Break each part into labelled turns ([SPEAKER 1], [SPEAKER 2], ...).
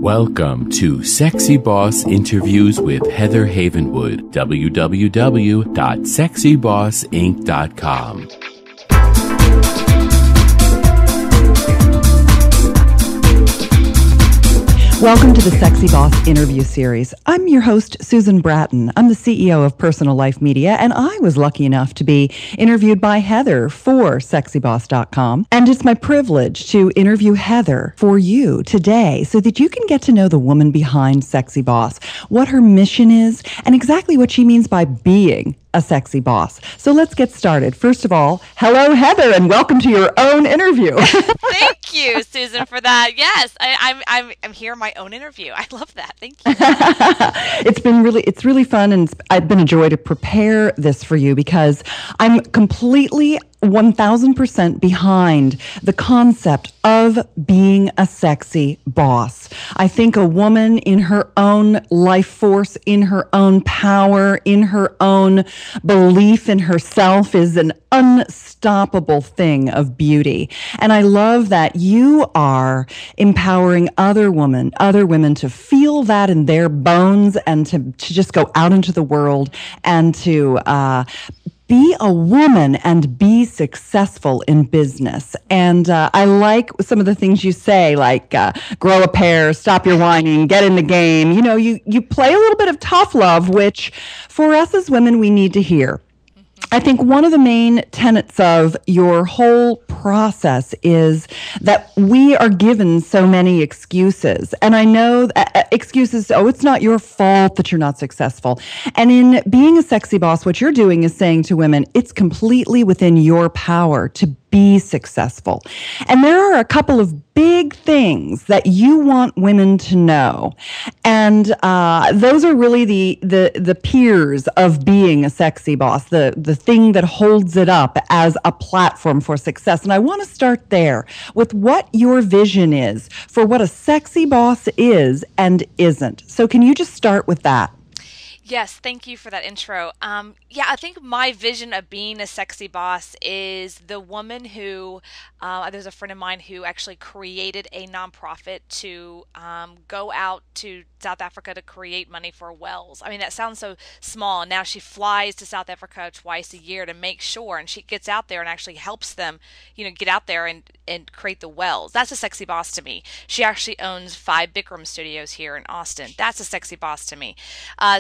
[SPEAKER 1] Welcome to Sexy Boss Interviews with Heather Havenwood, www.sexybossinc.com.
[SPEAKER 2] Welcome to the Sexy Boss interview series. I'm your host, Susan Bratton. I'm the CEO of Personal Life Media, and I was lucky enough to be interviewed by Heather for sexyboss.com. And it's my privilege to interview Heather for you today so that you can get to know the woman behind Sexy Boss, what her mission is, and exactly what she means by being a sexy boss. So let's get started. First of all, hello, Heather, and welcome to your own interview.
[SPEAKER 3] Thank you, Susan, for that. Yes, I'm here in my own interview. I love that. Thank you.
[SPEAKER 2] It's really fun, and it's been a joy to prepare this for you because I'm completely 1000% behind the concept of being a sexy boss. I think a woman in her own life force, in her own power, in her own belief in herself is an unstoppable thing of beauty. And I love that you are empowering other women to feel that in their bones and to just go out into the world and to be a woman and be successful in business. And I like some of the things you say, like grow a pair, stop your whining, get in the game. You know, you play a little bit of tough love, which for us as women, we need to hear. I think one of the main tenets of your whole process is that we are given so many excuses. And I know excuses, it's not your fault that you're not successful. And in being a sexy boss, what you're doing is saying to women, it's completely within your power to be successful. And there are a couple of big things that you want women to know. And those are really the peers of being a sexy boss, the thing that holds it up as a platform for success. And I want to start there with what your vision is for what a sexy boss is and isn't. So can you just start with that?
[SPEAKER 3] Yes, thank you for that intro. I think my vision of being a sexy boss is the woman who, there's a friend of mine who actually created a nonprofit to go out to South Africa to create money for wells. I mean, that sounds so small. And now she flies to South Africa twice a year to make sure, and she gets out there and actually helps them, get out there and create the wells. That's a sexy boss to me. She actually owns 5 Bikram studios here in Austin. That's a sexy boss to me.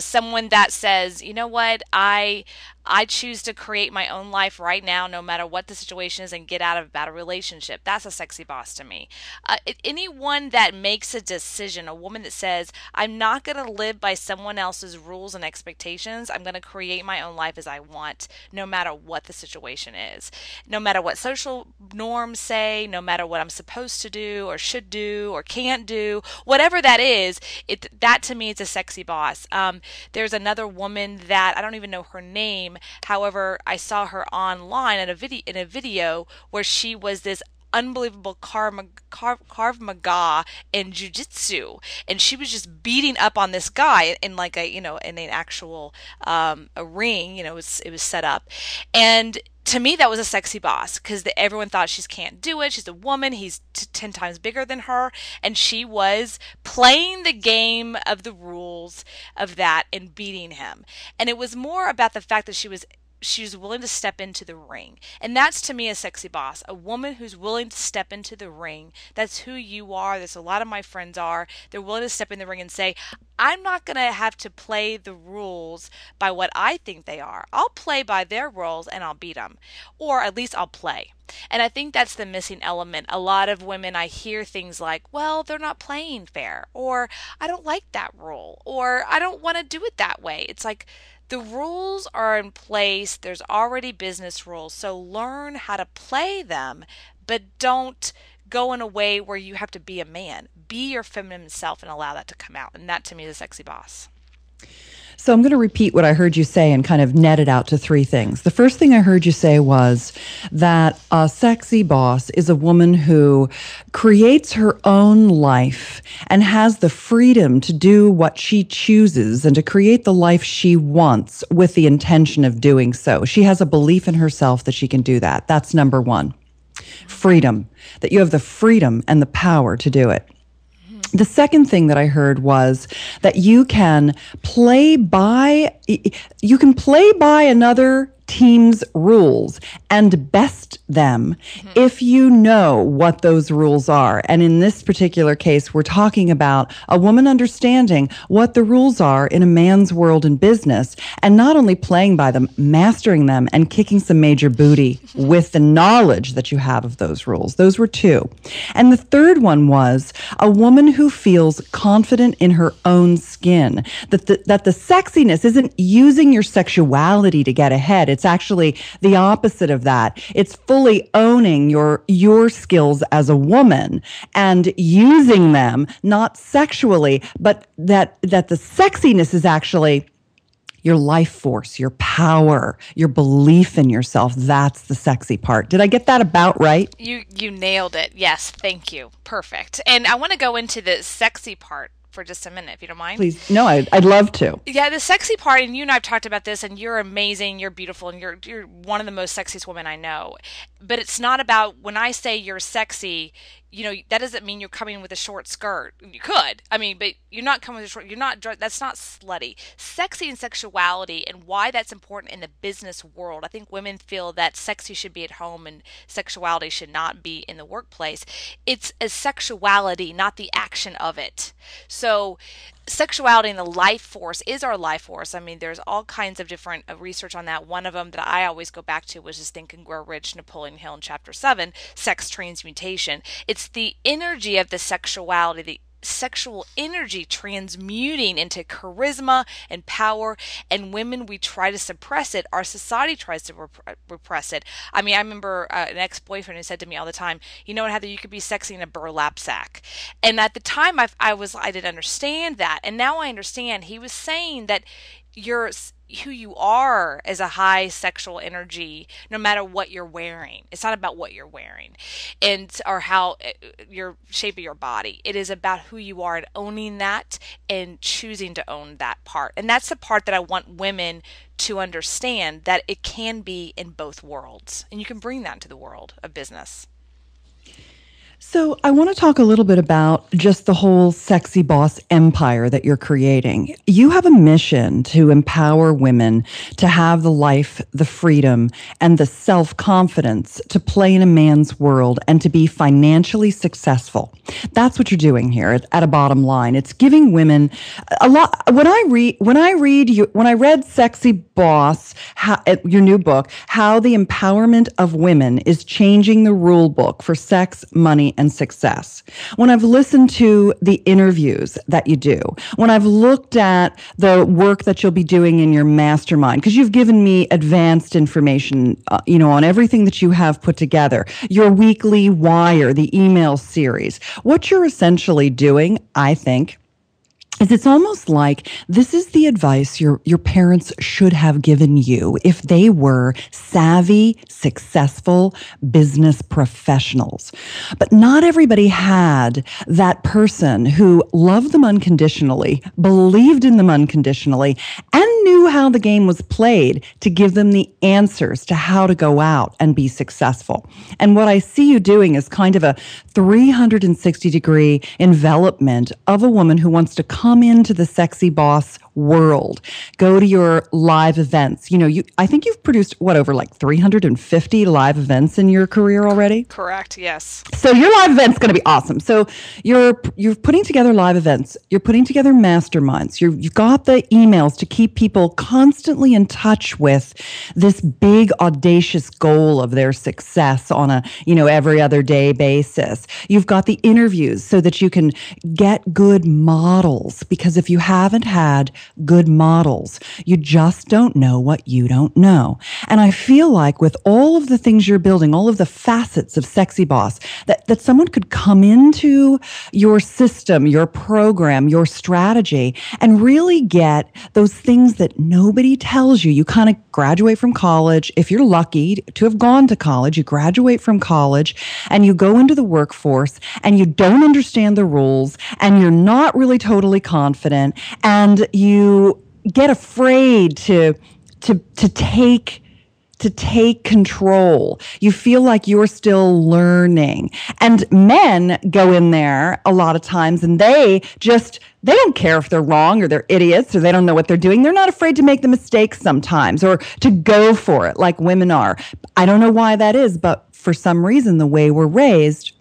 [SPEAKER 3] Someone that says, you know what, I choose to create my own life right now, no matter what the situation is, and get out of a bad relationship. That's a sexy boss to me. Anyone that makes a decision, a woman that says, I'm not going to live by someone else's rules and expectations. I'm going to create my own life as I want, no matter what the situation is. No matter what social norms say, no matter what I'm supposed to do or should do or can't do, whatever that is, that to me is a sexy boss. There's another woman that I don't even know her name. However, I saw her online in a video where she was this unbelievable Krav Maga in jiu-jitsu, and she was just beating up on this guy in like a in an actual a ring. It was set up, and to me, that was a sexy boss because everyone thought she can't do it. She's a woman. He's 10 times bigger than her. And she was playing the game of the rules of that and beating him. And it was more about the fact that she was willing to step into the ring. And that's to me a sexy boss, a woman who's willing to step into the ring. That's who you are. That's a lot of my friends are. They're willing to step in the ring and say, I'm not going to have to play the rules by what I think they are. I'll play by their rules and I'll beat them. Or at least I'll play. And I think that's the missing element. A lot of women, I hear things like, well, they're not playing fair, or I don't like that rule, or I don't want to do it that way. It's like, the rules are in place. There's already business rules. So learn how to play them, but don't go in a way where you have to be a man. Be your feminine self and allow that to come out. And that to me is a sexy boss.
[SPEAKER 2] So I'm going to repeat what I heard you say and kind of net it out to 3 things. The first thing I heard you say was that a sexy boss is a woman who creates her own life and has the freedom to do what she chooses and to create the life she wants with the intention of doing so. She has a belief in herself that she can do that. That's number 1. Freedom, that you have the freedom and the power to do it. The second thing that I heard was that you can play by another team's rules and best them if you know what those rules are. And in this particular case, we're talking about a woman understanding what the rules are in a man's world in business, and not only playing by them, mastering them and kicking some major booty with the knowledge that you have of those rules. Those were two. And the third one was a woman who feels confident in her own skin, that the sexiness isn't using your sexuality to get ahead. It's actually the opposite of that. It's fully owning your skills as a woman and using them, not sexually, but that the sexiness is actually your life force, your power, your belief in yourself. That's the sexy part. Did I get that about right?
[SPEAKER 3] You nailed it. Yes, thank you. Perfect. And I want to go into the sexy part for just a minute, if you don't mind.
[SPEAKER 2] Please. No, I'd love to.
[SPEAKER 3] Yeah, the sexy part, and you and I have talked about this, and you're amazing, you're beautiful, and you're one of the most sexiest women I know. But it's not about, when I say you're sexy, that doesn't mean you're coming with a short skirt. You could, but you're not coming with a short, that's not slutty. Sexy and sexuality, and why that's important in the business world. I think women feel that sexy should be at home and sexuality should not be in the workplace. It's a sexuality, not the action of it. So sexuality and the life force is our life force. There's all kinds of different research on that. One of them that I always go back to was just Think and Grow Rich, Napoleon Hill in Chapter 7, Sex Transmutation. It's the energy of the sexuality, the sexual energy transmuting into charisma and power, and women, we try to suppress it. Our society tries to repress it. I remember an ex-boyfriend who said to me all the time, you know what, Heather, you could be sexy in a burlap sack. And at the time I didn't understand that, and now I understand. He was saying that you're who you are as a high sexual energy, no matter what you're wearing. It's not about what you're wearing or how your shape of your body. It is about who you are and owning that and choosing to own that part. And that's the part that I want women to understand, that it can be in both worlds, and you can bring that into the world of business.
[SPEAKER 2] So I want to talk a little bit about just the whole sexy boss empire that you're creating. You have a mission to empower women to have the life, the freedom, and the self-confidence to play in a man's world and to be financially successful. That's what you're doing here at a bottom line. It's giving women a lot. When I read Sexy Boss, your new book, How the Empowerment of Women is Changing the Rule Book for Sex, Money, and Success. When I've listened to the interviews that you do, when I've looked at the work that you'll be doing in your mastermind, because you've given me advanced information, on everything that you have put together, your weekly wire, the email series, what you're essentially doing, I think, is it's almost like this is the advice your parents should have given you if they were savvy, successful business professionals. But not everybody had that person who loved them unconditionally, believed in them unconditionally, and knew how the game was played to give them the answers to how to go out and be successful. And what I see you doing is kind of a 360-degree envelopment of a woman who wants to come into the Sexy Boss world, go to your live events. I think you've produced over like 350 live events in your career already?
[SPEAKER 3] Correct, yes.
[SPEAKER 2] So your live event's going to be awesome. So you're putting together live events, you're putting together masterminds, you've got the emails to keep people constantly in touch with this big audacious goal of their success on a, every other day basis. You've got the interviews so that you can get good models, because if you haven't had good models, you just don't know what you don't know. And I feel like with all of the things you're building, all of the facets of Sexy Boss, that someone could come into your system, your program, your strategy, and really get those things that nobody tells you. You kind of graduate from college. If you're lucky to have gone to college, you graduate from college and you go into the workforce and you don't understand the rules and you're not really totally confident and you get afraid to to take control. You feel like you're still learning. And men go in there a lot of times and they don't care if they're wrong or they're idiots or they don't know what they're doing. They're not afraid to make the mistakes sometimes or to go for it like women are. I don't know why that is, but for some reason, the way we're raised,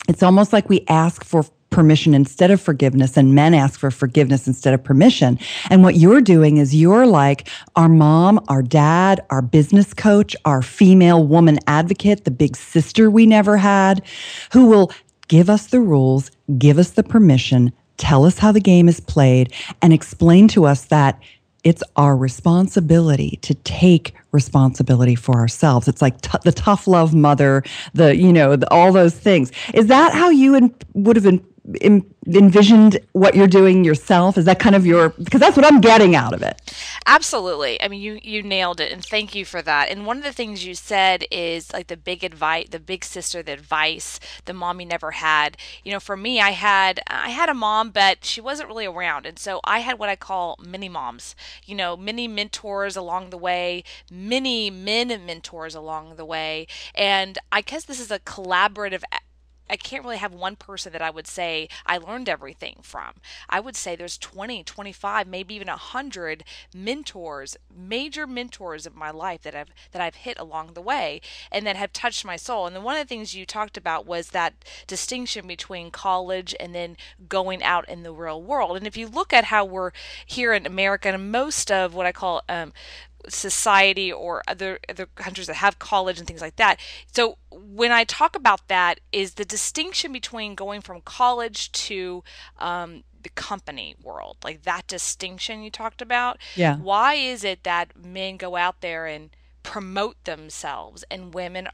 [SPEAKER 2] it's almost like we ask for permission instead of forgiveness, and men ask for forgiveness instead of permission. And what you're doing is you're like our mom, our dad, our business coach, our female woman advocate, the big sister we never had, who will give us the rules, give us the permission, tell us how the game is played, and explain to us that it's our responsibility to take responsibility for ourselves. It's like the tough love mother, all those things. Is that how you would have envisioned what you're doing yourself? Is that kind of because that's what I'm getting out of it.
[SPEAKER 3] Absolutely. I mean, you nailed it, and thank you for that. And one of the things you said is like the big advice, the big sister, the advice the mommy never had. For me, I had a mom, but she wasn't really around, and so I had what I call mini moms. Mini mentors along the way, many men mentors along the way, and I guess this is a collaborative. I can't really have one person that I would say I learned everything from. I would say there's 20, 25, maybe even 100 mentors, major mentors of my life that I've hit along the way and that have touched my soul. And then one of the things you talked about was that distinction between college and then going out in the real world. And if you look at how we're here in America and most of what I call society or other countries that have college and things like that. So when I talk about that is the distinction between going from college to the company world, like that distinction you talked about.
[SPEAKER 2] Yeah.
[SPEAKER 3] Why is it that men go out there and promote themselves and women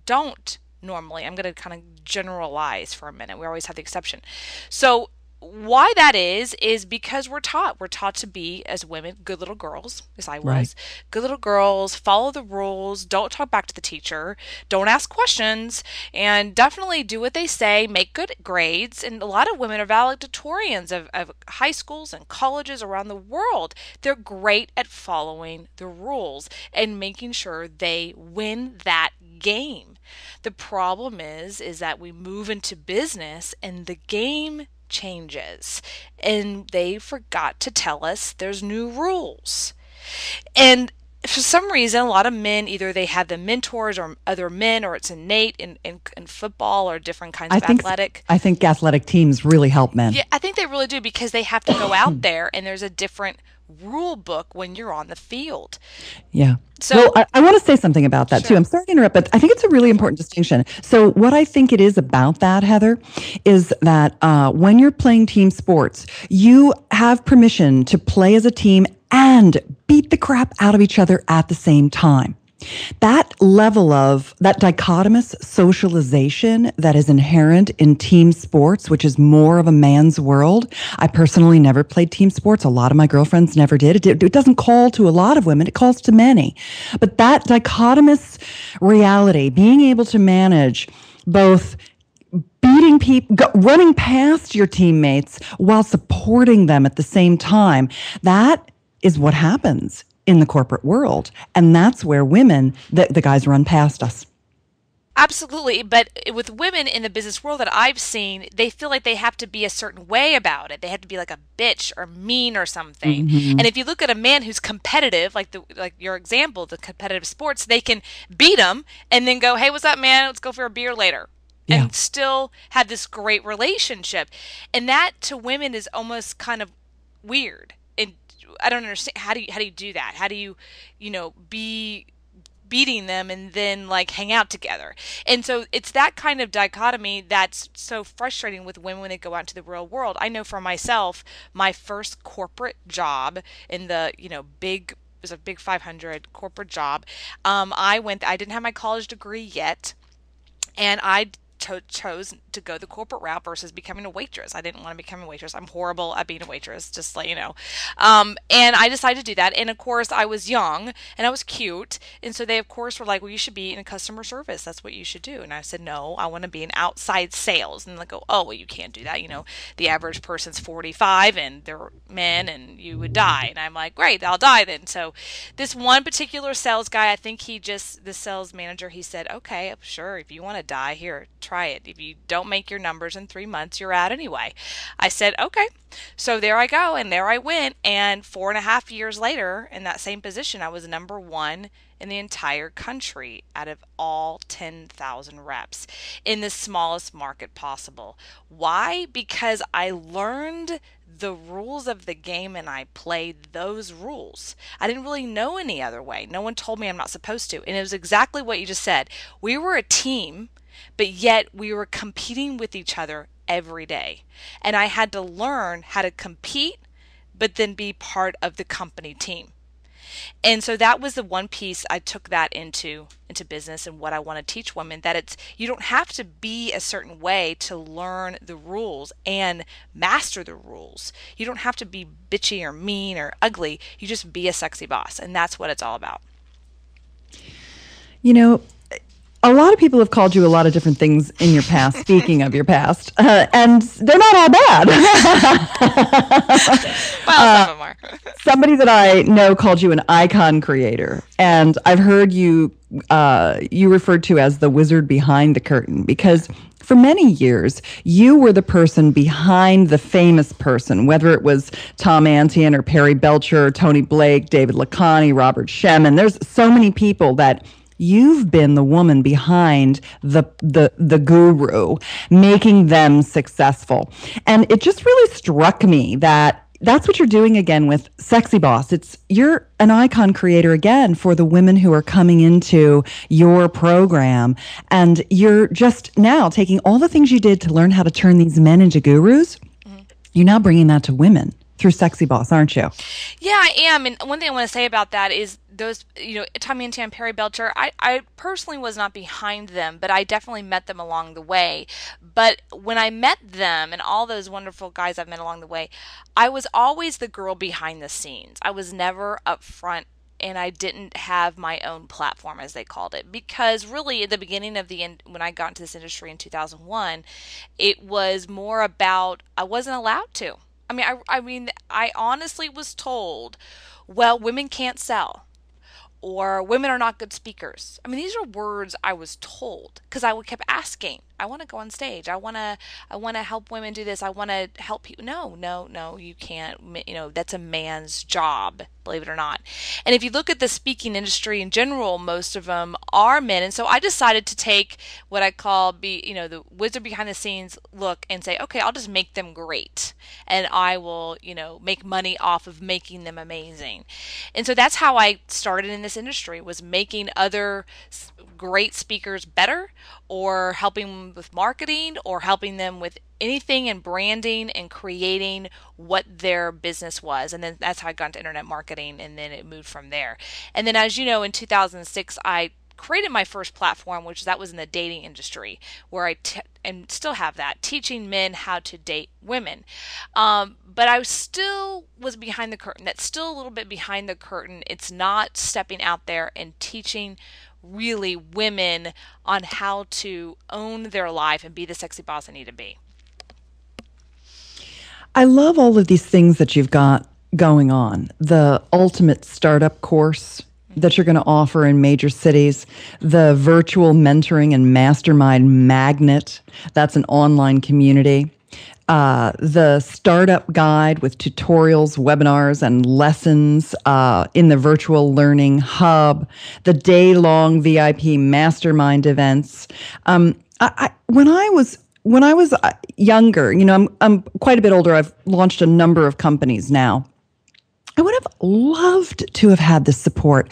[SPEAKER 3] don't normally? I'm going to kind of generalize for a minute. We always have the exception. So why that is because we're taught to be, as women, good little girls, as I was, right. Good little girls, follow the rules, don't talk back to the teacher, don't ask questions, and definitely do what they say, make good grades. And a lot of women are valedictorians of high schools and colleges around the world. They're great at following the rules and making sure they win that game. The problem is that we move into business and the game changes, and they forgot to tell us there's new rules. And for some reason, a lot of men, either they have the mentors or other men, or it's innate in football or different kinds of athletic.
[SPEAKER 2] I think athletic teams really help men.
[SPEAKER 3] Yeah, I think they really do, because they have to go out there and there's a different rule book when you're on the field.
[SPEAKER 2] Yeah. So I want to say something about that too. I'm sorry to interrupt, but I think it's a really important distinction. So what I think it is about that, Heather, is that when you're playing team sports, you have permission to play as a team and beat the crap out of each other at the same time. That level of that dichotomous socialization that is inherent in team sports, which is more of a man's world. I personally never played team sports. A lot of my girlfriends never did. It doesn't call to a lot of women. It calls to many. But that dichotomous reality, being able to manage both beating people, running past your teammates while supporting them at the same time, that is what happens in the corporate world. And that's where women, the guys run past us.
[SPEAKER 3] Absolutely. But with women in the business world that I've seen, they feel like they have to be a certain way about it. They have to be like a bitch or mean or something. Mm-hmm. And if you look at a man who's competitive, like your example, the competitive sports, they can beat him and then go, hey, what's up, man? Let's go for a beer later. Yeah. And still have this great relationship. And that to women is almost kind of weird. And I don't understand. How do you do that? How do you be beating them and then like hang out together? And so it's that kind of dichotomy that's so frustrating with women when they go out into the real world. I know for myself, my first corporate job in the it was a big 500 corporate job. I didn't have my college degree yet, and I chose to go the corporate route versus becoming a waitress. I didn't want to become a waitress. I'm horrible at being a waitress, just to let you know. And I decided to do that. And of course, I was young and I was cute. And so they, of course, were like, well, you should be in customer service. That's what you should do. And I said, no, I want to be in outside sales. And they go, oh, well, you can't do that. The average person's 45 and they're men and you would die. And I'm like, great, I'll die then. So this one particular sales guy, I think the sales manager, he said, okay, sure, if you want to die, here, try it. If you don't make your numbers in 3 months, you're out anyway. I said, okay. So there I go, and there I went. And 4.5 years later, in that same position, I was number one in the entire country out of all 10,000 reps in the smallest market possible. Why? Because I learned the rules of the game and I played those rules. I didn't really know any other way. No one told me I'm not supposed to. And it was exactly what you just said. We were a team, but yet we were competing with each other every day. And I had to learn how to compete, but then be part of the company team. And so that was the one piece I took that into business and what I want to teach women, that you don't have to be a certain way to learn the rules and master the rules. You don't have to be bitchy or mean or ugly. You just be a sexy boss. And that's what it's all about.
[SPEAKER 2] A lot of people have called you a lot of different things in your past, speaking of your past, and they're not all bad.
[SPEAKER 3] Well, some of them are.
[SPEAKER 2] Somebody that I know called you an icon creator, and I've heard you referred to as the wizard behind the curtain, because for many years, you were the person behind the famous person, whether it was Tom Antian or Perry Belcher or Tony Blake, David Lakhani, Robert Shemin. There's so many people that you've been the woman behind the guru, making them successful. And it just really struck me that that's what you're doing again with Sexy Boss. You're an icon creator again for the women who are coming into your program. And you're just now taking all the things you did to learn how to turn these men into gurus. Mm-hmm. You're now bringing that to women through Sexy Boss, aren't you?
[SPEAKER 3] Yeah, I am. And one thing I want to say about that is those, Tommy and Tam, Perry Belcher, I personally was not behind them, but I definitely met them along the way. But when I met them and all those wonderful guys I've met along the way, I was always the girl behind the scenes. I was never up front, and I didn't have my own platform, as they called it, because really at the beginning of when I got into this industry in 2001, it was more about I wasn't allowed to. I honestly was told, well, women can't sell, or women are not good speakers. These are words I was told because I kept asking. I want to go on stage. I want to help women do this. I want to help people. No, you can't. That's a man's job, believe it or not. And if you look at the speaking industry in general, most of them are men. And so I decided to take what I call the wizard behind the scenes look and say, okay, I'll just make them great. And I will, make money off of making them amazing. And so that's how I started in this industry, was making other great speakers better, or helping them with marketing, or helping them with anything in branding and creating what their business was. And then that's how I got into internet marketing, and then it moved from there. And then, as you know, in 2006, I created my first platform, which was in the dating industry, where and still have that, teaching men how to date women. But I still was behind the curtain. That's still a little bit behind the curtain. It's not stepping out there and teaching really women on how to own their life and be the sexy boss they need to be.
[SPEAKER 2] I love all of these things that you've got going on. The ultimate startup course that you're going to offer in major cities, the virtual mentoring and mastermind magnet, that's an online community. The startup guide with tutorials, webinars, and lessons in the virtual learning hub, the day-long VIP mastermind events. When I was younger, I'm quite a bit older. I've launched a number of companies now. I would have loved to have had this support.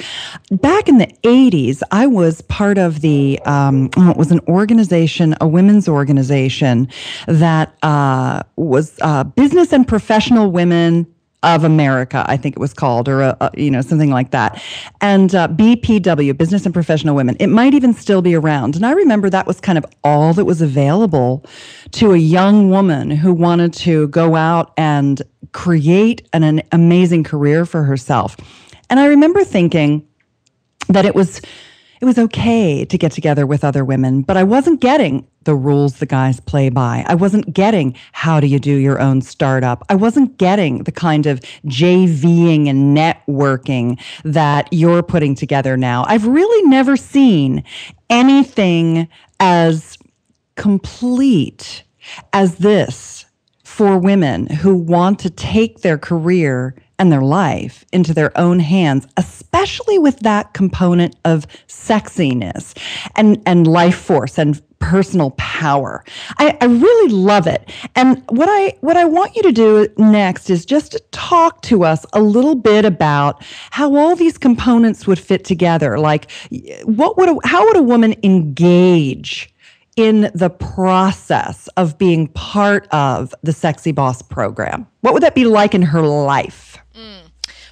[SPEAKER 2] Back in the 80s, I was part of it was an organization, a women's organization that was business and professional women of America, I think it was called, or something like that. And BPW, Business and Professional Women. It might even still be around. And I remember that was kind of all that was available to a young woman who wanted to go out and create an amazing career for herself. And I remember thinking that it was okay to get together with other women, but I wasn't getting the rules the guys play by. I wasn't getting how do you do your own startup. I wasn't getting the kind of JVing and networking that you're putting together now. I've really never seen anything as complete as this for women who want to take their career and their life into their own hands, especially with that component of sexiness and life force and personal power. I really love it. And what I want you to do next is just to talk to us a little bit about how all these components would fit together. Like, how would a woman engage in the process of being part of the Sexy Boss program? What would that be like in her life?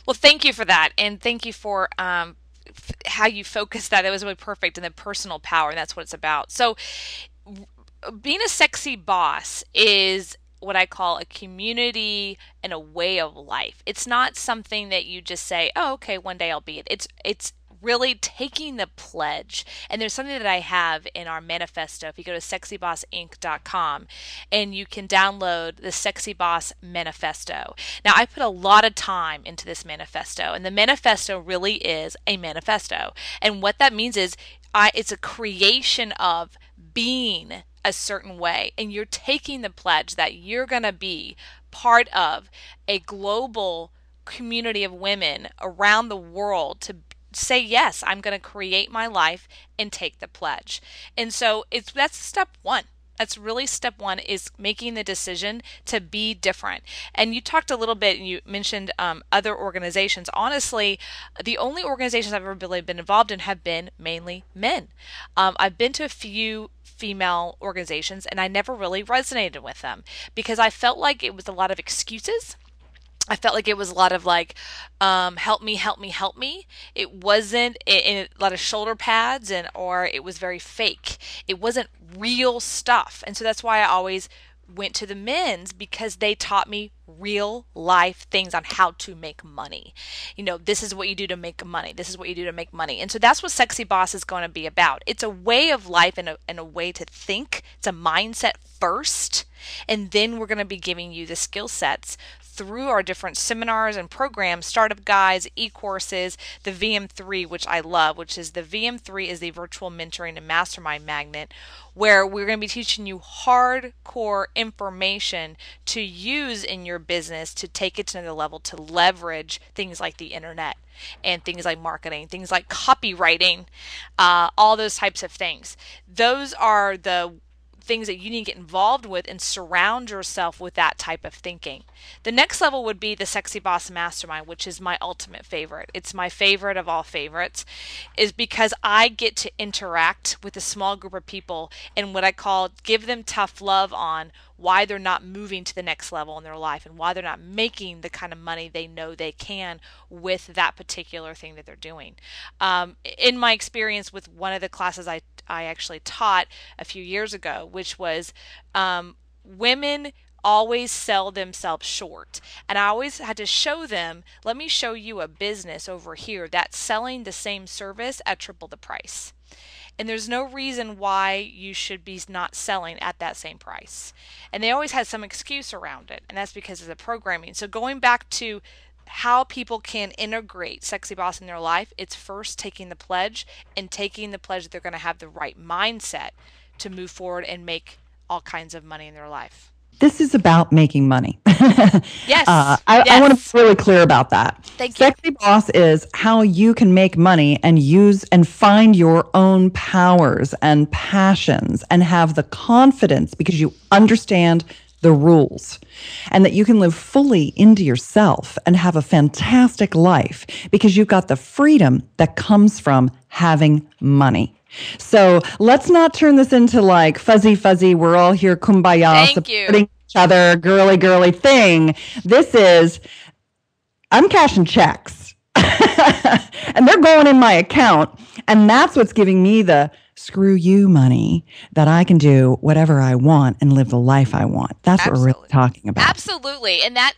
[SPEAKER 3] Well, thank you for that. And thank you for how you focused that. It was really perfect. And the personal power, and that's what it's about. So being a sexy boss is what I call a community and a way of life. It's not something that you just say, oh, okay, one day I'll be it. It's really taking the pledge. And there's something that I have in our manifesto. If you go to sexybossinc.com and you can download the Sexy Boss Manifesto. Now, I put a lot of time into this manifesto, and the manifesto really is a manifesto. And what that means is it's a creation of being a certain way, and you're taking the pledge that you're going to be part of a global community of women around the world to say, yes, I'm going to create my life and take the pledge. And so that's step one. That's really step one, is making the decision to be different. And you talked a little bit, and you mentioned other organizations. Honestly, the only organizations I've ever really been involved in have been mainly men. I've been to a few female organizations, and I never really resonated with them because I felt like it was a lot of excuses. I felt like it was a lot of like, help me, help me, help me. It wasn't in a lot of shoulder pads, or it was very fake. It wasn't real stuff. And so that's why I always went to the men's, because they taught me real life things on how to make money. This is what you do to make money. This is what you do to make money. And so that's what Sexy Boss is going to be about. It's a way of life and a way to think. It's a mindset first. And then we're going to be giving you the skill sets through our different seminars and programs, startup guides, e-courses, the VM3, which I love, which is the VM3 is the virtual mentoring and mastermind magnet, where we're going to be teaching you hardcore information to use in your business to take it to another level, to leverage things like the internet and things like marketing, things like copywriting, all those types of things. Those are the things that you need to get involved with and surround yourself with that type of thinking. The next level would be the Sexy Boss Mastermind, which is my ultimate favorite. It's my favorite of all favorites, is because I get to interact with a small group of people and what I call give them tough love on why they're not moving to the next level in their life and why they're not making the kind of money they know they can with that particular thing that they're doing. In my experience with one of the classes I actually taught a few years ago, which was women always sell themselves short. And I always had to show them, let me show you a business over here that's selling the same service at triple the price. And there's no reason why you should be not selling at that same price. And they always had some excuse around it, and that's because of the programming. So going back to how people can integrate Sexy Boss in their life, it's first taking the pledge, and taking the pledge that they're going to have the right mindset to move forward and make all kinds of money in their life.
[SPEAKER 2] This is about making money.
[SPEAKER 3] Yes.
[SPEAKER 2] I want to be really clear about that.
[SPEAKER 3] Thank you.
[SPEAKER 2] Sexy Boss is how you can make money and use and find your own powers and passions and have the confidence because you understand the rules, and that you can live fully into yourself and have a fantastic life because you've got the freedom that comes from having money. So let's not turn this into like fuzzy, we're all here kumbaya, supporting each other, girly thing. This is I'm cashing checks and they're going in my account. And that's what's giving me the screw you money that I can do whatever I want and live the life I want. That's what we're really talking about.
[SPEAKER 3] Absolutely. And that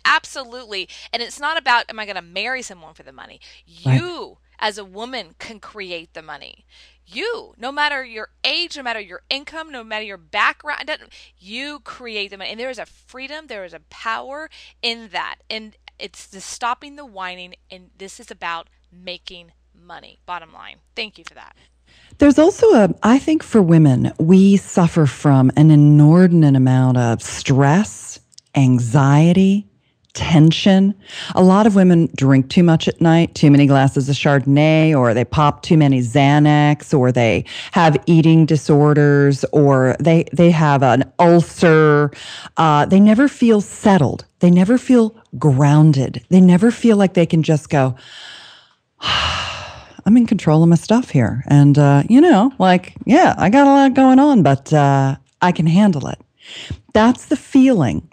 [SPEAKER 3] absolutely. And it's not about, am I going to marry someone for the money? You as a woman can create the money. You, no matter your age, no matter your income, no matter your background, you create the money. And there is a freedom, there is a power in that. And it's the stopping the whining. And this is about making money. Bottom line. Thank you for that.
[SPEAKER 2] There's also I think for women, we suffer from an inordinate amount of stress, anxiety, tension. A lot of women drink too much at night, too many glasses of Chardonnay, or they pop too many Xanax, or they have eating disorders, or they have an ulcer. They never feel settled. They never feel grounded. They never feel like they can just go, I'm in control of my stuff here. And, I got a lot going on, but I can handle it. That's the feeling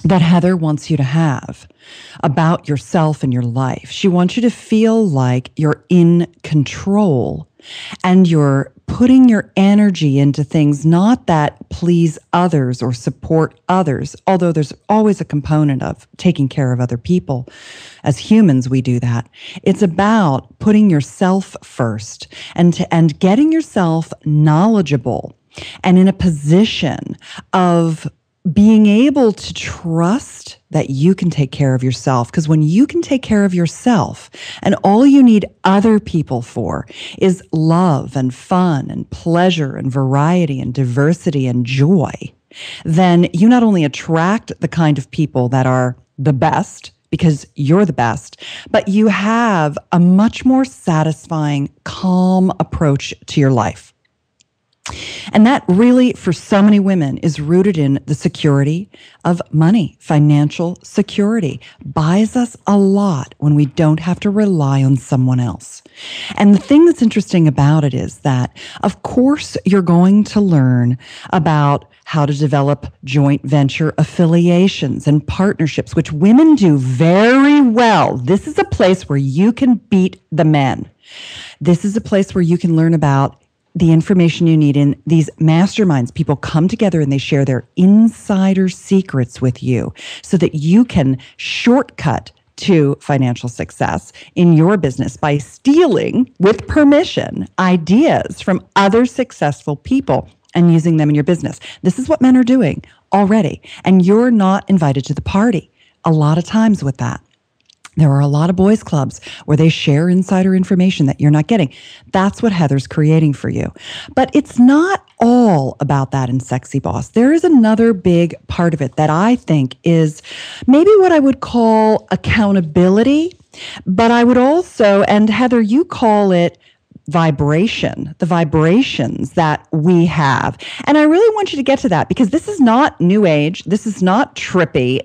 [SPEAKER 2] that Heather wants you to have about yourself and your life. She wants you to feel like you're in control and you're putting your energy into things not that please others or support others, although there's always a component of taking care of other people. As humans, we do that. It's about putting yourself first and getting yourself knowledgeable and in a position of being able to trust that you can take care of yourself. Because when you can take care of yourself and all you need other people for is love and fun and pleasure and variety and diversity and joy, then you not only attract the kind of people that are the best because you're the best, but you have a much more satisfying, calm approach to your life. And that really, for so many women, is rooted in the security of money. Financial security buys us a lot when we don't have to rely on someone else. And the thing that's interesting about it is that, of course, you're going to learn about how to develop joint venture affiliations and partnerships, which women do very well. This is a place where you can beat the men. This is a place where you can learn about the information you need in these masterminds. People come together and they share their insider secrets with you so that you can shortcut to financial success in your business by stealing, with permission, ideas from other successful people and using them in your business. This is what men are doing already, and you're not invited to the party a lot of times with that. There are a lot of boys' clubs where they share insider information that you're not getting. That's what Heather's creating for you. But it's not all about that in Sexy Boss. There is another big part of it that I think is maybe what I would call accountability, but I would also, and Heather, you call it vibration, the vibrations that we have. And I really want you to get to that because this is not new age. This is not trippy.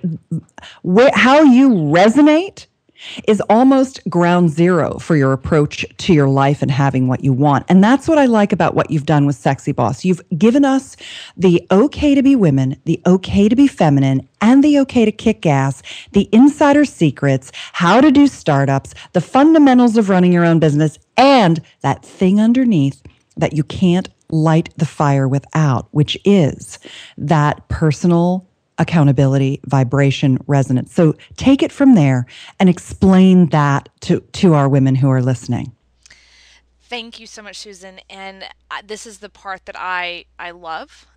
[SPEAKER 2] How you resonate is almost ground zero for your approach to your life and having what you want. And that's what I like about what you've done with Sexy Boss. You've given us the okay to be women, the okay to be feminine, and the okay to kick ass, the insider secrets, how to do startups, the fundamentals of running your own business, and that thing underneath that you can't light the fire without, which is that personal accountability, vibration, resonance. So take it from there and explain that to our women who are listening.
[SPEAKER 3] Thank you so much, Susan. And this is the part that I love.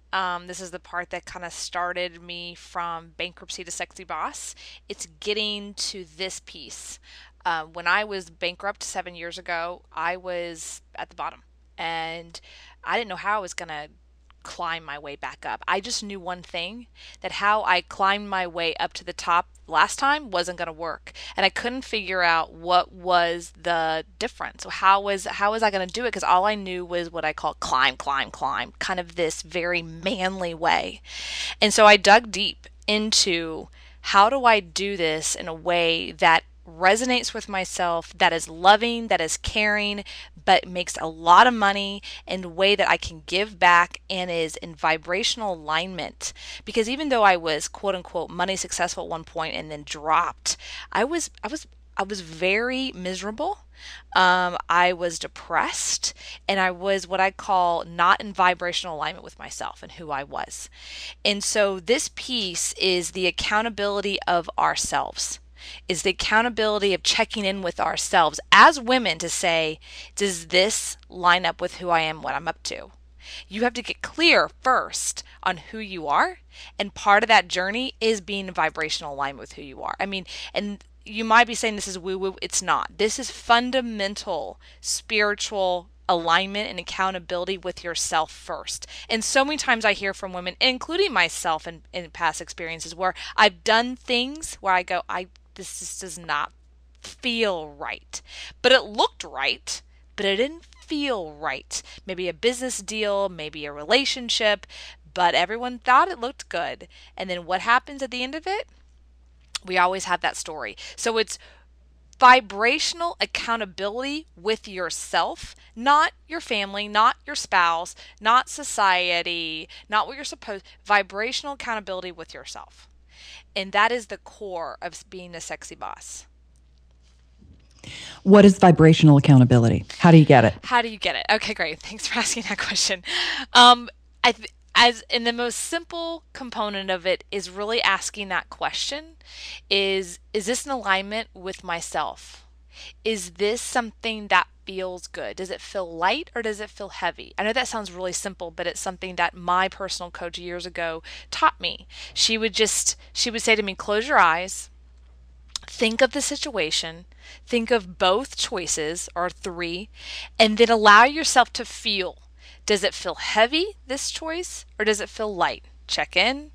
[SPEAKER 3] This is the part that kind of started me from bankruptcy to Sexy Boss. It's getting to this piece. When I was bankrupt 7 years ago, I was at the bottom and I didn't know how I was going to climb my way back up. I just knew one thing, that how I climbed my way up to the top last time wasn't going to work, and I couldn't figure out what was the difference. So how was I going to do it? Because all I knew was what I call climb, kind of this very manly way. And so I dug deep into how do I do this in a way that resonates with myself, that is loving, that is caring, but makes a lot of money in a way that I can give back and is in vibrational alignment. Because even though I was quote unquote money successful at one point and then dropped, I was very miserable. I was depressed, and I was what I call not in vibrational alignment with myself and who I was. And so this piece is the accountability of ourselves, is the accountability of checking in with ourselves as women to say, does this line up with who I am, what I'm up to? You have to get clear first on who you are, and part of that journey is being in vibrational alignment with who you are. I mean, and you might be saying this is woo woo. It's not. This is fundamental spiritual alignment and accountability with yourself first. And so many times I hear from women, including myself in past experiences, where I've done things where I go, this just does not feel right. But it looked right, but it didn't feel right. Maybe a business deal, maybe a relationship, but everyone thought it looked good. And then what happens at the end of it? We always have that story. So it's vibrational accountability with yourself, not your family, not your spouse, not society, not what you're supposed, vibrational accountability with yourself. And that is the core of being a sexy boss.
[SPEAKER 2] What is vibrational accountability? How do you get it?
[SPEAKER 3] How do you get it? Okay, great. Thanks for asking that question. As in the most simple component of it is really asking that question, is this in alignment with myself? Is this something that feels good? Does it feel light or does it feel heavy? I know that sounds really simple, but it's something that my personal coach years ago taught me. She would say to me, close your eyes, think of the situation, think of both choices or three, and then allow yourself to feel. Does it feel heavy, this choice, or does it feel light? Check in.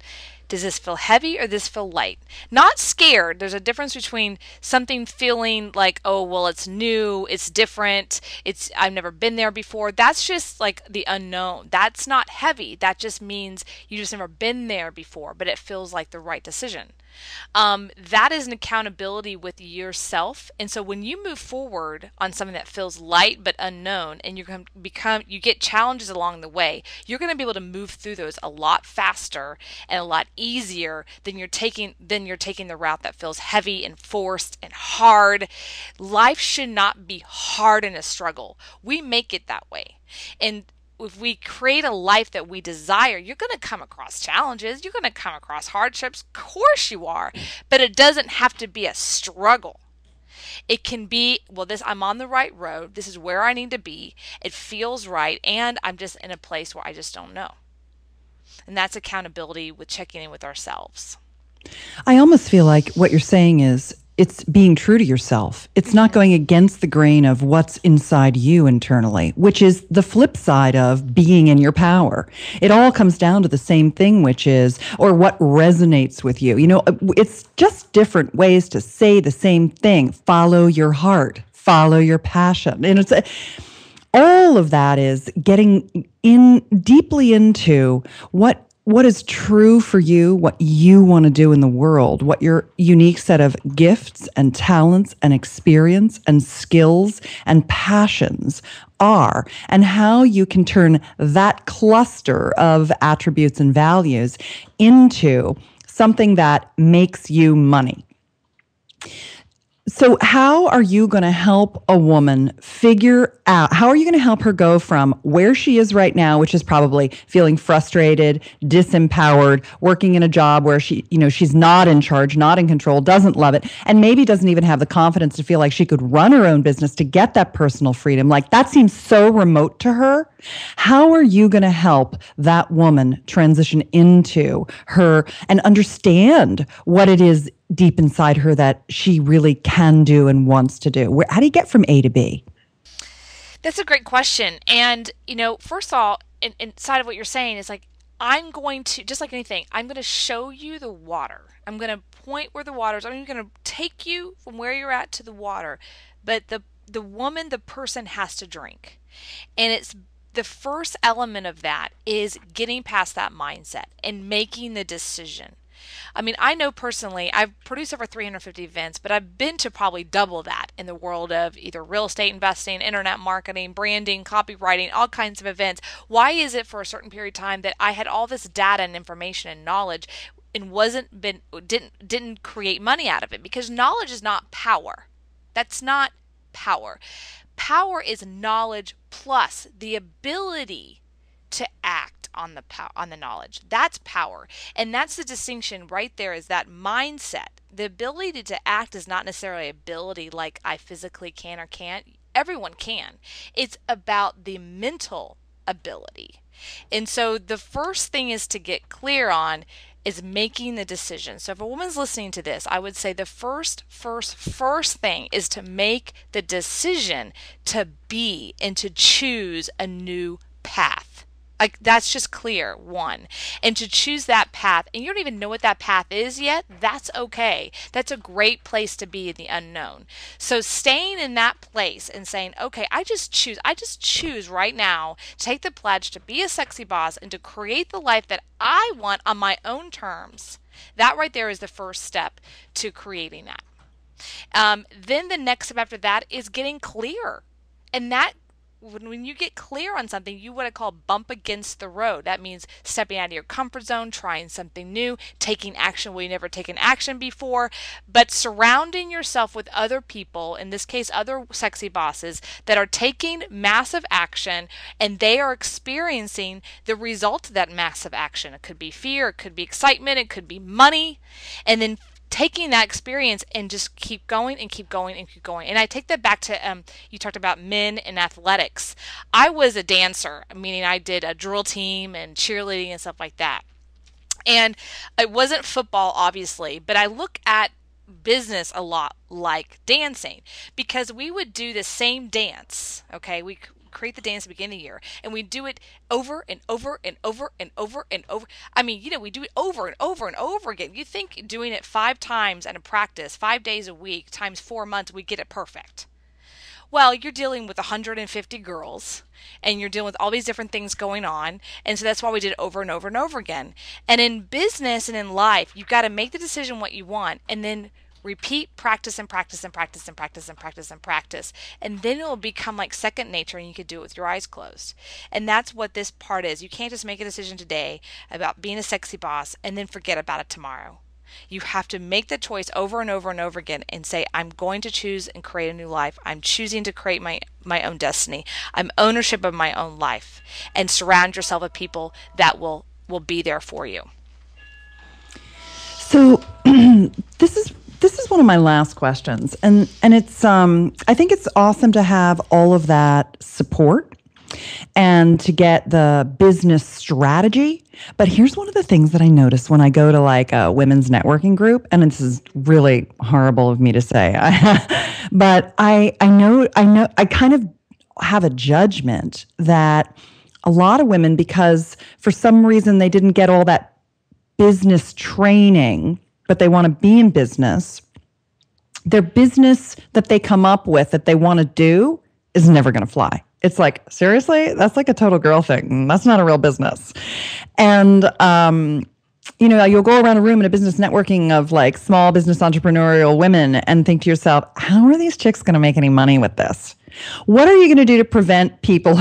[SPEAKER 3] Does this feel heavy or does this feel light? Not scared. There's a difference between something feeling like, oh, well, it's new, it's different, I've never been there before. That's just like the unknown. That's not heavy. That just means you just never been there before, but it feels like the right decision. That is an accountability with yourself. And so when you move forward on something that feels light but unknown, and you get challenges along the way, you're going to be able to move through those a lot faster and a lot easier than you're taking the route that feels heavy and forced and hard. Life should not be hard and a struggle. We make it that way. And if we create a life that we desire, you're going to come across challenges. You're going to come across hardships. Of course you are. But it doesn't have to be a struggle. It can be, well, I'm on the right road. This is where I need to be. It feels right. And I'm just in a place where I just don't know. And that's accountability with checking in with ourselves.
[SPEAKER 2] I almost feel like what you're saying is it's being true to yourself. It's not going against the grain of what's inside you internally, which is the flip side of being in your power. It all comes down to the same thing, which is, or what resonates with you. You know, it's just different ways to say the same thing. Follow your heart, follow your passion. And all of that is getting in deeply into what is true for you, what you want to do in the world, what your unique set of gifts and talents and experience and skills and passions are, and how you can turn that cluster of attributes and values into something that makes you money. So how are you going to help a woman figure out, how are you going to help her go from where she is right now, which is probably feeling frustrated, disempowered, working in a job where she's not in charge, not in control, doesn't love it, and maybe doesn't even have the confidence to feel like she could run her own business to get that personal freedom. Like that seems so remote to her. How are you going to help that woman transition into her and understand what it is deep inside her that she really can do and wants to do? How do you get from A to B?
[SPEAKER 3] That's a great question. And, first of all, inside of what you're saying is like, I'm going to, just like anything, I'm going to show you the water. I'm going to point where the water is. I'm going to take you from where you're at to the water. But the woman, the person has to drink. And it's the first element of that is getting past that mindset and making the decision. I mean, I know personally, I've produced over 350 events, but I've been to probably double that in the world of either real estate investing, internet marketing, branding, copywriting, all kinds of events. Why is it for a certain period of time that I had all this data and information and knowledge and didn't create money out of it? Because knowledge is not power. That's not power. Power is knowledge plus the ability to act on the knowledge. That's power. And that's the distinction right there, is that mindset. The ability to act is not necessarily ability like I physically can or can't. Everyone can. It's about the mental ability. And so the first thing is to get clear on is making the decision. So if a woman's listening to this, I would say the first thing is to make the decision to be and to choose a new path. Like, that's just clear, one. And to choose that path, and you don't even know what that path is yet, that's okay. That's a great place to be in the unknown. So staying in that place and saying, okay, I just choose right now to take the pledge to be a sexy boss and to create the life that I want on my own terms. That right there is the first step to creating that. Then the next step after that is getting clear. And that, when you get clear on something, you what I call bump against the road. That means stepping out of your comfort zone, trying something new, taking action where you never taken action before, but surrounding yourself with other people, in this case other sexy bosses, that are taking massive action and they are experiencing the result of that massive action. It could be fear, it could be excitement, it could be money, and then taking that experience and just keep going and keep going and keep going. And I take that back to, you talked about men and athletics. I was a dancer, meaning I did a drill team and cheerleading and stuff like that. And it wasn't football, obviously, but I look at business a lot like dancing, because we would do the same dance. Okay, we create the dance at the beginning of the year, and we do it over and over and over and over and over. I mean, we do it over and over and over again. You think doing it 5 times at a practice, 5 days a week, times 4 months, we get it perfect. Well, you're dealing with 150 girls, and you're dealing with all these different things going on, and so that's why we did it over and over and over again. And in business and in life, you've got to make the decision what you want, and then repeat, practice and practice and practice and practice and practice and practice. And then it will become like second nature, and you could do it with your eyes closed. And that's what this part is. You can't just make a decision today about being a sexy boss and then forget about it tomorrow. You have to make the choice over and over and over again and say, I'm going to choose and create a new life. I'm choosing to create my own destiny. I'm ownership of my own life. And surround yourself with people that will be there for you.
[SPEAKER 2] So this is one of my last questions, and it's I think it's awesome to have all of that support and to get the business strategy. But here's one of the things that I notice when I go to like a women's networking group, and this is really horrible of me to say, but I know I kind of have a judgment that a lot of women, because for some reason they didn't get all that business training, but they want to be in business, their business that they come up with that they want to do is never going to fly. It's like, seriously? That's like a total girl thing. That's not a real business. And, you'll go around a room in a business networking of like small business entrepreneurial women and think to yourself, how are these chicks going to make any money with this? What are you going to do to prevent people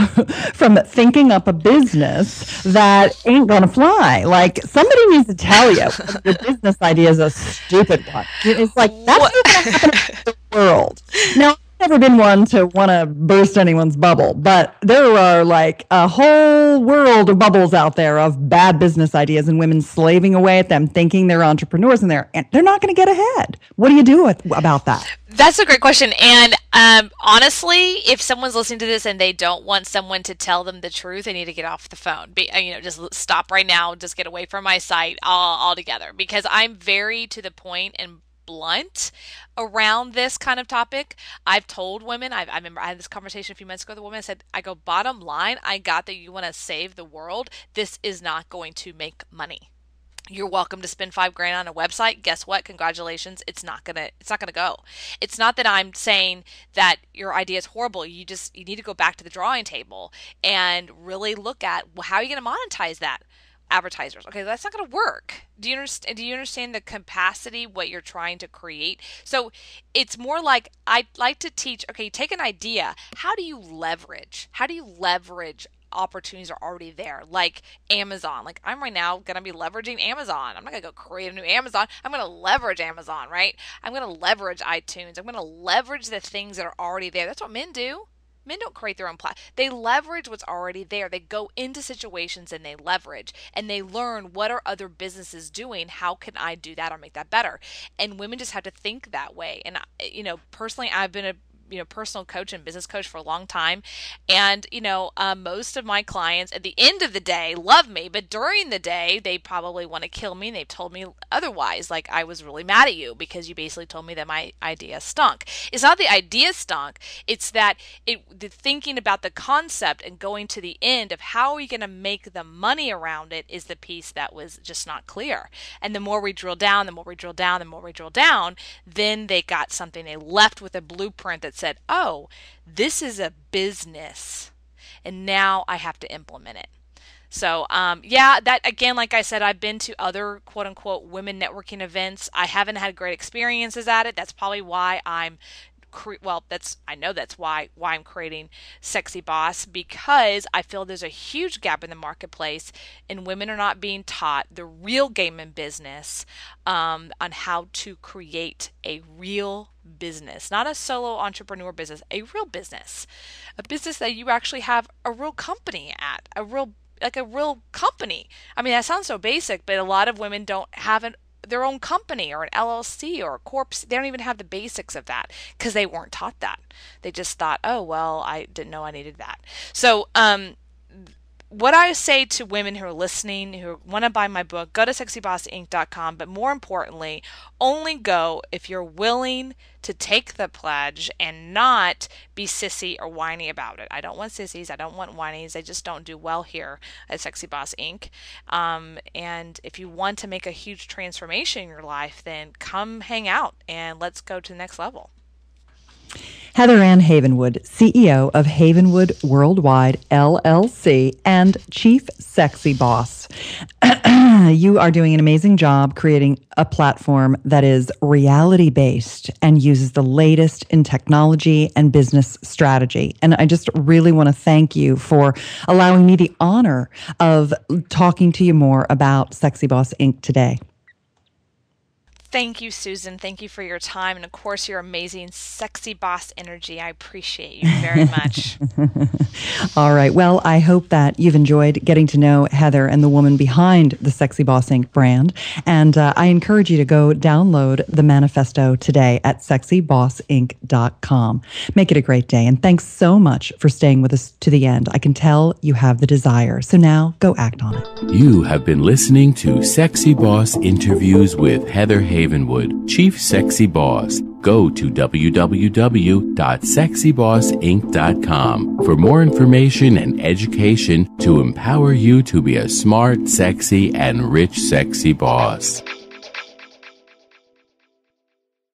[SPEAKER 2] from thinking up a business that ain't going to fly? Like, somebody needs to tell you your business idea is a stupid one. It's like, that's not going to happen in the world. Now, I've never been one to want to burst anyone's bubble, but there are like a whole world of bubbles out there of bad business ideas and women slaving away at them, thinking they're entrepreneurs, and they're not going to get ahead. What do you do about that?
[SPEAKER 3] That's a great question. And honestly, if someone's listening to this and they don't want someone to tell them the truth, they need to get off the phone. Just stop right now. Just get away from my site altogether, because I'm very to the point and blunt around this kind of topic. I've told women, I remember I had this conversation a few months ago with a woman. I go, bottom line, I got that you want to save the world. This is not going to make money. You're welcome to spend $5,000 on a website. Guess what? Congratulations. It's not gonna go. It's not that I'm saying that your idea is horrible. You need to go back to the drawing table and really look at, well, how are you going to monetize that? advertisers. Okay, that's not going to work. Do you understand the capacity, what you're trying to create? So it's more like, I like to teach, okay, take an idea. How do you leverage? Opportunities are already there, like Amazon. Like, I'm right now going to be leveraging Amazon. I'm not going to go create a new Amazon. I'm going to leverage Amazon, right? I'm going to leverage iTunes. I'm going to leverage the things that are already there. That's what men do. Men don't create their own platform. They leverage what's already there. They go into situations and they leverage, and they learn, what are other businesses doing? How can I do that or make that better? And women just have to think that way. And, personally, I've been a personal coach and business coach for a long time. And, most of my clients at the end of the day love me, but during the day, they probably want to kill me. And they've told me otherwise, like, I was really mad at you because you basically told me that my idea stunk. It's not the idea stunk. It's that the thinking about the concept and going to the end of how are we going to make the money around it is the piece that was just not clear. And the more we drill down, then they got something. They left with a blueprint that said, oh, this is a business, and now I have to implement it. So, that, again, like I said, I've been to other quote unquote women networking events. I haven't had great experiences at it. That's probably why that's why I'm creating Sexy Boss, because I feel there's a huge gap in the marketplace, and women are not being taught the real game in business, on how to create a real business, not a solo entrepreneur business, a real business, a business that you actually have a real company at, a real company. I mean, that sounds so basic, but a lot of women don't have their own company or an LLC or a corp. They don't even have the basics of that because they weren't taught that. They just thought, oh, well, I didn't know I needed that. So, what I say to women who are listening, who want to buy my book, go to sexybossinc.com, but more importantly, only go if you're willing to take the pledge and not be sissy or whiny about it. I don't want sissies. I don't want whinies. They just don't do well here at Sexy Boss Inc. And if you want to make a huge transformation in your life, then come hang out and let's go to the next level.
[SPEAKER 2] Heather Havenwood, CEO of Havenwood Worldwide, LLC, and Chief Sexy Boss. You are doing an amazing job creating a platform that is reality-based and uses the latest in technology and business strategy. And I just really want to thank you for allowing me the honor of talking to you more about Sexy Boss Inc. today.
[SPEAKER 3] Thank you, Susan. Thank you for your time. And of course, your amazing sexy boss energy. I appreciate you very much.
[SPEAKER 2] All right. Well, I hope that you've enjoyed getting to know Heather and the woman behind the Sexy Boss Inc. brand. And I encourage you to go download the manifesto today at sexybossinc.com. Make it a great day. And thanks so much for staying with us to the end. I can tell you have the desire. So now go act on it.
[SPEAKER 1] You have been listening to Sexy Boss Interviews with Heather Havenwood, Chief Sexy Boss. Go to www.sexybossinc.com for more information and education to empower you to be a smart, sexy, and rich sexy boss.